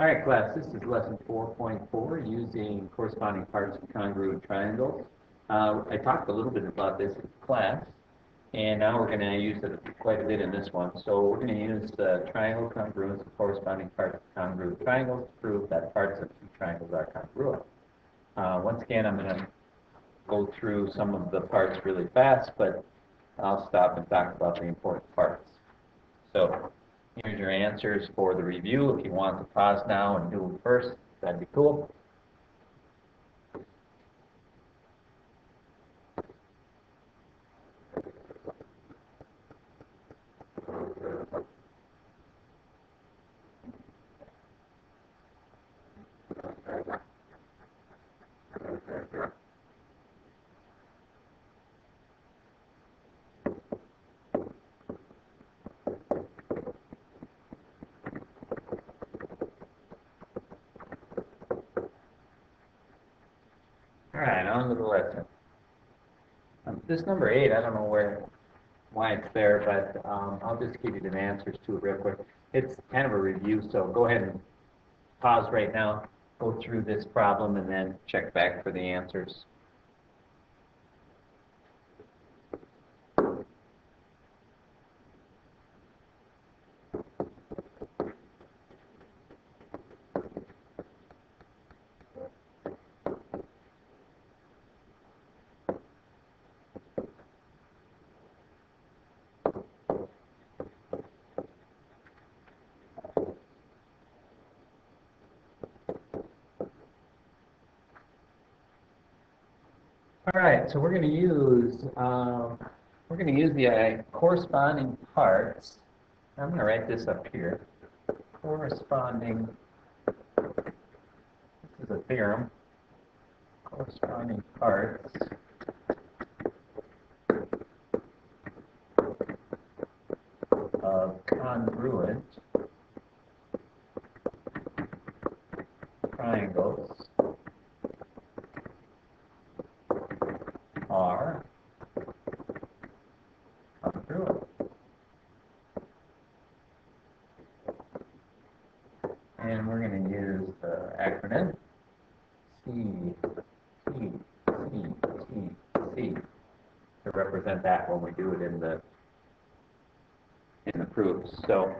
All right, class, this is lesson 4.4, using corresponding parts of congruent triangles. I talked a little bit about this in class, and now we're going to use it quite a bit in this one. So we're going to use the triangle congruence of corresponding parts of congruent triangles to prove that parts of two triangles are congruent. Once again, I'm going to go through some of the parts really fast, but I'll stop and talk about the important parts. So here's your answers for the review. If you want to pause now and do them first, that'd be cool. All right, on to the lesson. This number 8, I don't know why it's there, but I'll just give you the answers to it real quick. It's kind of a review, so go ahead and pause right now, go through this problem, and then check back for the answers. All right, so we're going to use the corresponding parts. I'm going to write this up here. Corresponding. This is a theorem. Corresponding parts of congruent triangles are congruent. And we're going to use the acronym C to represent that when we do it in the proofs. So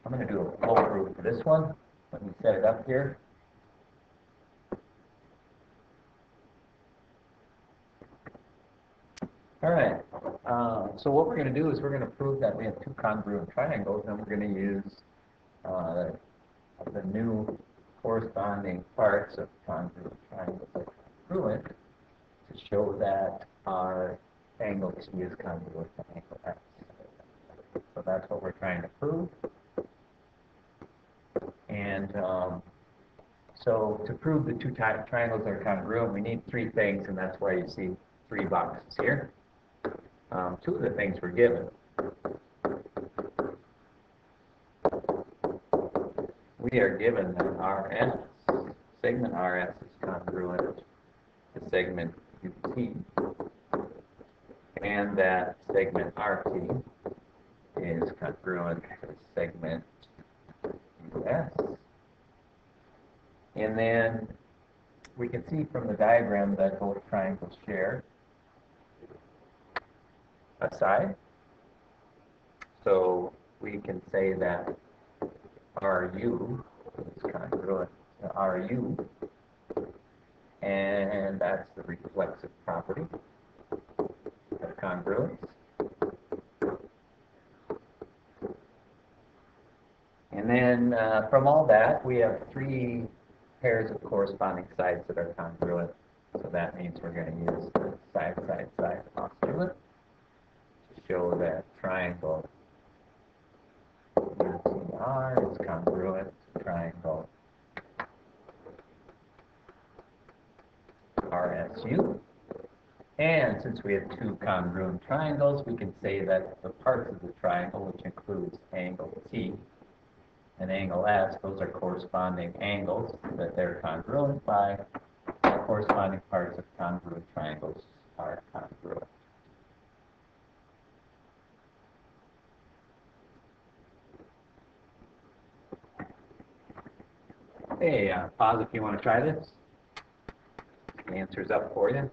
I'm going to do a full proof for this one. Let me set it up here. All right, so what we're going to do is we're going to prove that we have two congruent triangles, and we're going to use the new corresponding parts of congruent triangles are congruent to show that our angle T is congruent to angle X. So that's what we're trying to prove. And so to prove the two triangles are congruent, we need three things, and that's why you see three boxes here. Two of the things we're given. We are given that RS, segment RS is congruent to segment UT, and that segment RT is congruent to segment US. And then we can see from the diagram that both triangles share a side. So we can say that RU is congruent to RU, and that's the reflexive property of congruence. And then from all that, we have three pairs of corresponding sides that are congruent. So that means we're going to use the side postulate to show that triangle UTR is congruent to triangle RSU. And since we have two congruent triangles, we can say that the parts of the triangle, which includes angle T and angle S, those are corresponding angles that they're congruent by. The corresponding parts of congruent triangles are congruent. Hey, pause if you want to try this. The answer's up for you.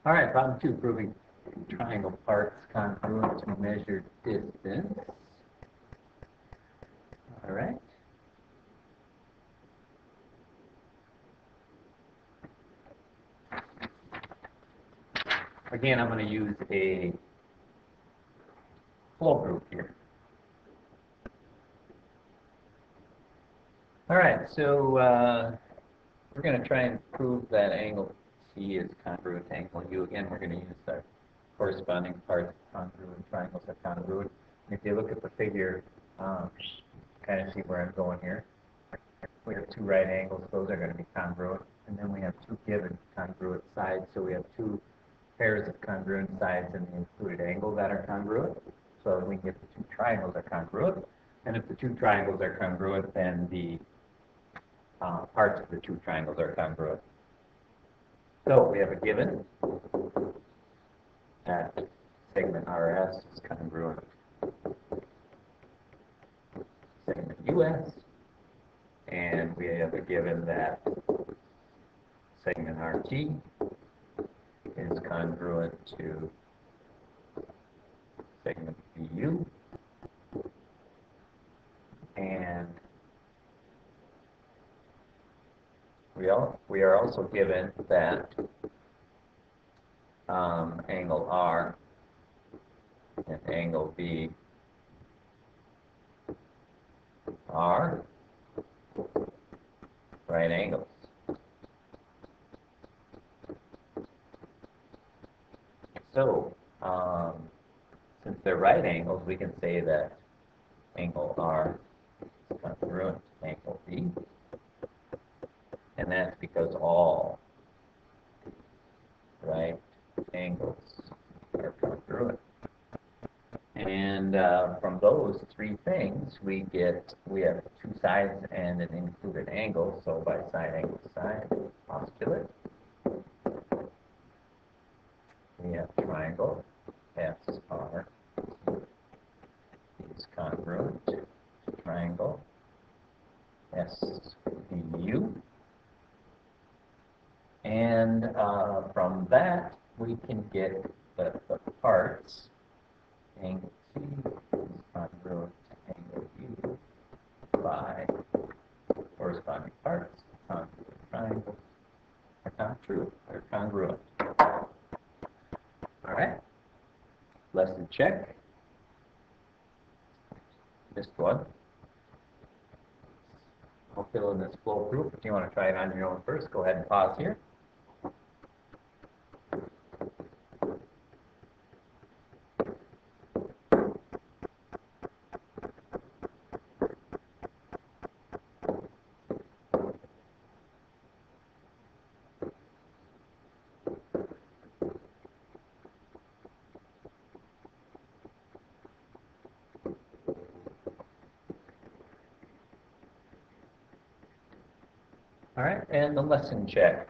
All right, problem 2, proving triangle parts congruent to measured distance. All right. Again, I'm going to use a flow group here. All right, so we're going to try and prove that angle C is congruent to angle U. Again, we're going to use the corresponding parts congruent, triangles are congruent. And if you look at the figure, kind of see where I'm going here. We have 2 right angles, those are going to be congruent. And then we have 2 given congruent sides, so we have 2 pairs of congruent sides in the included angle that are congruent. So we can get the 2 triangles are congruent. And if the 2 triangles are congruent, then the parts of the 2 triangles are congruent. So we have a given that segment RS is congruent segment US, and we have a given that segment RT is congruent to segment BU, and we are also given that angle R and angle B are right angles. So, since they're right angles, we can say that angle R is congruent to angle B, and that's because all right angles are congruent. And from those 3 things, we have 2 sides and an included angle. So by side angle side postulate, we have triangle SR is congruent to triangle SBU. And from that, we can get the parts. Angle C is congruent to angle U by corresponding parts. Congruent triangles are congruent. All right. Lesson check. Missed one. I'll fill in this flow proof. If you want to try it on your own first, go ahead and pause here. All right, and the lesson check.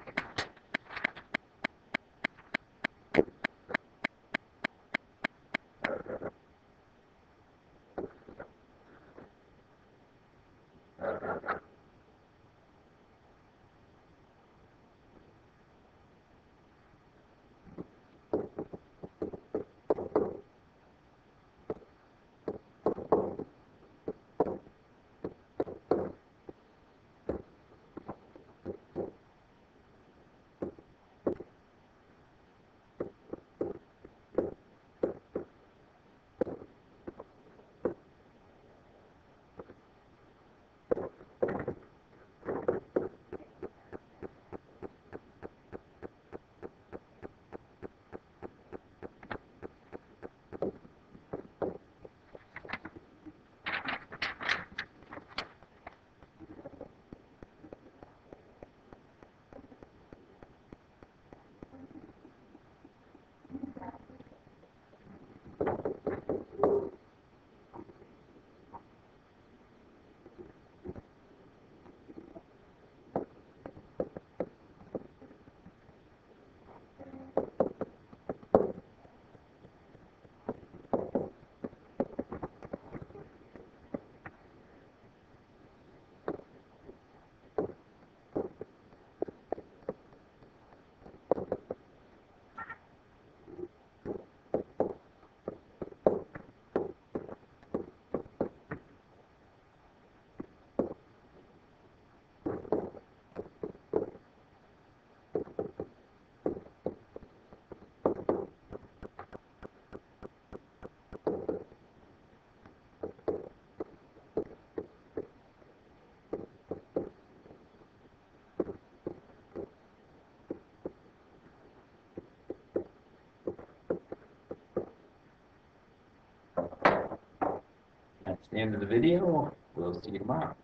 the end of the video. We'll see you tomorrow.